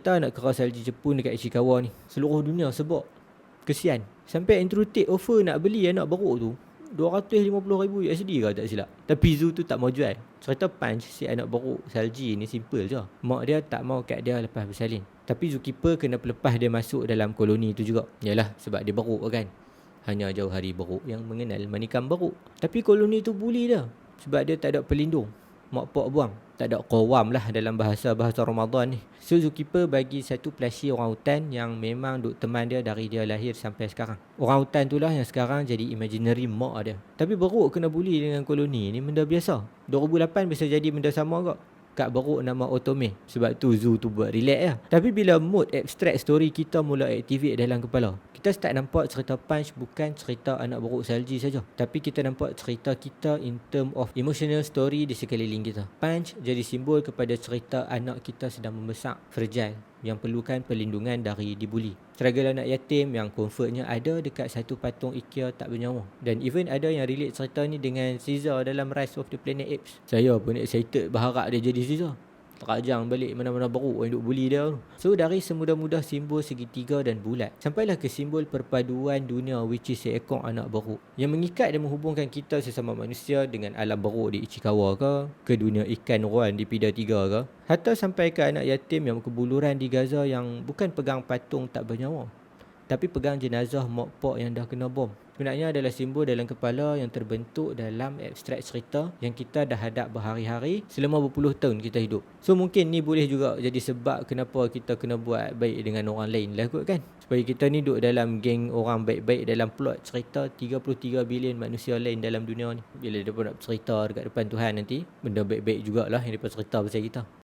tahu nak keras salji Jepun dekat Ishikawa ni. Seluruh dunia sebab kesian. Sampai Andrew Tate offer nak beli anak beruk tu $250,000 kalau tak silap. Tapi zoo tu tak mau jual. Cerita Punch, si anak beruk salji ni simple je. Mak dia tak mau kat dia lepas bersalin. Tapi zookeeper kena pelepah dia masuk dalam koloni tu juga. Yalah, sebab dia beruk kan. Hanya jauh hari beruk yang mengenal manikam beruk. Tapi koloni tu bully dia sebab dia tak ada pelindung. Mak pak buang. Tak ada qawam lah dalam bahasa Ramadan ni. So zookeeper bagi satu plushie orang hutan yang memang duk teman dia dari dia lahir sampai sekarang. Orang hutan tu lah yang sekarang jadi imaginary mak dia. Tapi beruk kena bully dengan koloni ni benda biasa. 2008 bisa jadi benda sama kak. Kat beruk nama Otome. Sebab tu zoo tu buat relax lah. Tapi bila mood abstract story kita mula activate dalam kepala, kita start nampak cerita Punch bukan cerita anak beruk salji saja. Tapi kita nampak cerita kita in term of emotional story di sekeliling kita. Punch jadi simbol kepada cerita anak kita sedang membesar, fragile, yang perlukan perlindungan dari dibuli. Struggle anak yatim yang comfortnya ada dekat satu patung IKEA tak bernyawa. Dan even ada yang relate cerita ni dengan Caesar dalam Rise of the Planet Apes. Saya pun excited berharap dia jadi Caesar. Terajang balik mana-mana beruk yang duk bully dia tu. So dari semudah-mudah simbol segitiga dan bulat, sampailah ke simbol perpaduan dunia which is seekor anak beruk yang mengikat dan menghubungkan kita sesama manusia dengan alam beruk di Ichikawa ke dunia ikan ruan di Pida 3 ke, hatta sampai ke anak yatim yang berkebuluran di Gaza yang bukan pegang patung tak bernyawa, tapi pegang jenazah mak pak yang dah kena bom. Sebenarnya adalah simbol dalam kepala yang terbentuk dalam abstrak cerita yang kita dah hadap berhari-hari selama berpuluh tahun kita hidup. So mungkin ni boleh juga jadi sebab kenapa kita kena buat baik dengan orang lain lah kot kan. Supaya kita ni duduk dalam geng orang baik-baik dalam plot cerita 33 bilion manusia lain dalam dunia ni. Bila dia pun nak cerita dekat depan Tuhan nanti, benda baik-baik jugalah yang dia cerita pasal kita.